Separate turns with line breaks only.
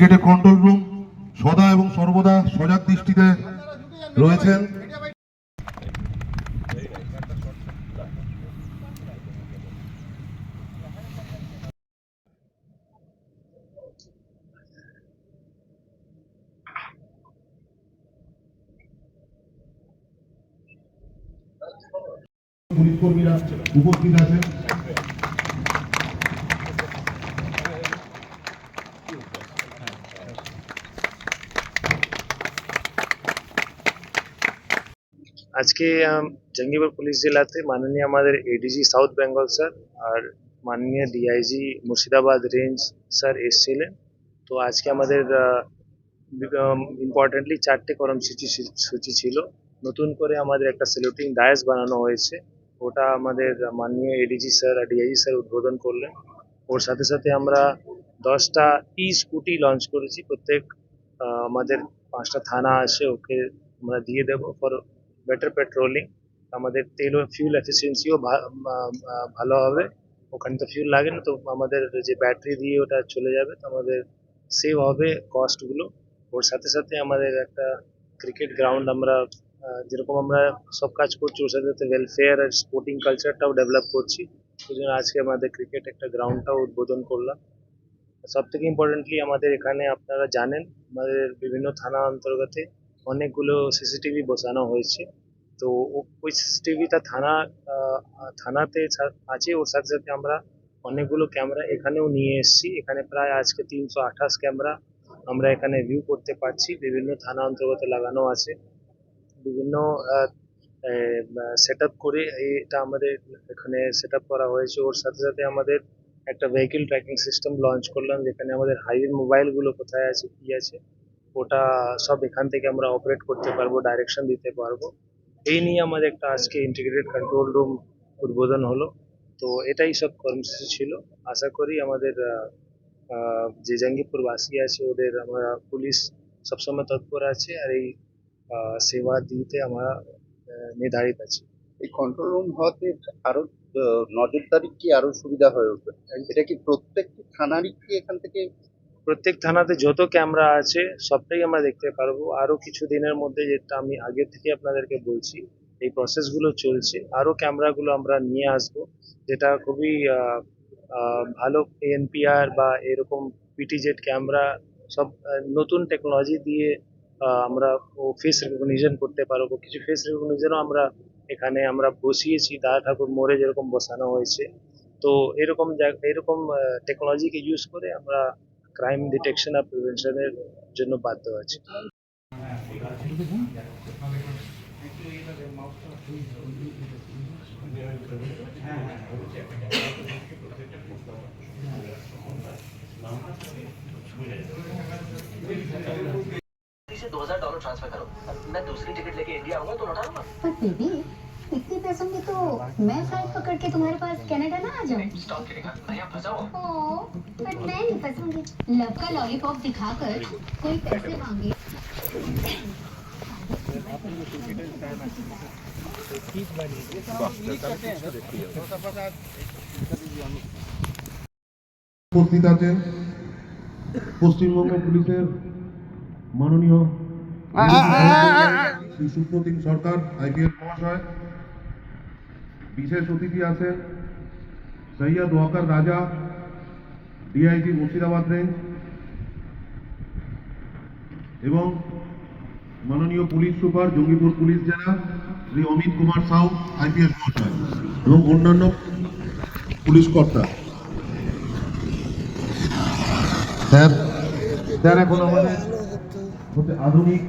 Integrated control room সদা এবং সর্বদা সজাগ দৃষ্টিতে রয়েছেন। পুলিশ কর্মীরা উপস্থিত আছেন।
আজকে জঙ্গিপুর পুলিশ জেলাতে মাননীয় আমাদের এডিজি সাউথ বেঙ্গল স্যার আর মাননীয় ডিআইজি মুর্শিদাবাদ রেঞ্জ স্যার এসেছিলেন। তো আজকে আমাদের ইম্পর্টেন্টলি 4টে কর্মসূচি ছিল। নতুন করে আমাদের একটা স্যালুটিং ডায়াস বানানো হয়েছে, ওটা আমাদের মাননীয় এডিজি স্যার আর ডিআইজি স্যার উদ্বোধন করলেন। ওর সাথে সাথে আমরা 10টা স্কুটি লঞ্চ করেছি। প্রত্যেক আমাদের 5টা থানা আছে, ওকে আমরা দিয়ে দেবো ফর বেটার পেট্রোলিং। আমাদের তেল ও ফিউল এফিসিয়েন্সিও ভালো হবে। ওখানে তো ফিউল লাগে না, তো আমাদের যে ব্যাটারি দিয়ে ওটা চলে যাবে, তো আমাদের সেভ হবে কস্টগুলো। ওর সাথে সাথে আমাদের একটা ক্রিকেট গ্রাউন্ড আমরা যেরকম আমরা সব কাজ করছি, ওর সাথে সাথে ওয়েলফেয়ার আর স্পোর্টিং কালচারটাও ডেভেলপ করছি। সেই জন্য আজকে আমাদের ক্রিকেট একটা গ্রাউন্ডটাও উদ্বোধন করলাম। সব থেকে ইম্পর্টেন্টলি আমাদের এখানে আপনারা জানেন আমাদের বিভিন্ন থানা অন্তর্গতে অনেকগুলো সিসিটিভি বসানো হয়েছে। তো ওই সিসিটিভিটা থানাতে আছে, ওর সাথে সাথে আমরা অনেকগুলো ক্যামেরা এখানেও নিয়ে এসেছি। এখানে প্রায় আজকে 328 ক্যামেরা আমরা এখানে ভিউ করতে পারছি, বিভিন্ন থানা অন্তর্গত লাগানো আছে। বিভিন্ন সেট আপ করে এটা আমাদের এখানে সেট আপ করা হয়েছে। ওর সাথে সাথে আমাদের একটা ভেহিকেল ট্র্যাকিং সিস্টেম লঞ্চ করলাম, যেখানে আমাদের হাইওয়ে মোবাইলগুলো কোথায় আছে কি আছে ওটা সব এখান থেকে আমরা অপারেট করতে পারবো, ডাইরেকশন দিতে পারবো। এই নিয়ে আমাদের একটা আজকে ইন্টিগ্রেটেড কন্ট্রোল রুম উদ্বোধন হলো। তো এটাই সব কর্মসূচি ছিল। আশা করি আমাদের যে জঙ্গিপুরবাসী আছে ওদের আমরা পুলিশ সবসময় তৎপর আছে, আর এই সেবা দিতে আমরা নির্ধারিত আছি।
এই কন্ট্রোল রুম হওয়াতে আরো নজরদারি কি আরো সুবিধা হয়ে উঠবে? এটা কি প্রত্যেকটি থানারই কি এখান থেকে?
প্রত্যেক থানাতে যত ক্যামেরা আছে সবটাই আমরা দেখতে পারবো। আরো কিছু দিনের মধ্যে, যেটা আমি আগে থেকে আপনাদেরকে বলছি, এই প্রসেসগুলো চলছে। আরো ক্যামেরাগুলো আমরা নিয়ে আসবো, যেটা খুবই ভালো এনপিআর বা এরকম পিটিজেড ক্যামেরা সব নতুন টেকনোলজি দিয়ে আমরা ফেস রেকগনিশন করতে পারবো। কিছু ফেস রেকগনিশনও আমরা এখানে আমরা বসিয়েছি, দাদা ঠাকুর মোড়ে যেরকম বসানো হয়েছে। তো এরকম টেকনোলজিকে ইউজ করে আমরা ক্রাইম ডিটেকশন আর প্রিভেনশনের জন্য বাধ্য আছি।
$2000 ट्रांसफर करो, मैं दूसरी टिकट लेके इंडिया आऊंगा तो लौटा दूंगा।
पर बेबी, इतने पैसों में तो मैं फ्लाइट पकड़ के तुम्हारे पास कनाडा ना आ जाऊं।
स्टॉप किडिंग, मैं यहाँ फंसा हूँ।
ओह, पर मैं नहीं फंसूंगी। लव का लॉलीपॉप दिखाकर कोई पैसे मांगे।
উপস্থিত আছেন পশ্চিমবঙ্গ পুলিশের মাননীয় শ্রী সুপ্রতিম সরকার আইপিএস মহাশয়। বিশেষ অতিথি আছেন সৈয়দ ওয়াকার রাজা, ডিআইজি মুর্শিদাবাদ রেঞ্জ, এবং মাননীয় পুলিশ সুপার জঙ্গিপুর পুলিশ জেলা শ্রী অমিত কুমার সাউ আইপিএস মহাশয়, এবং অন্যান্য পুলিশ কর্তা। স্যার এখন আমাদের আধুনিক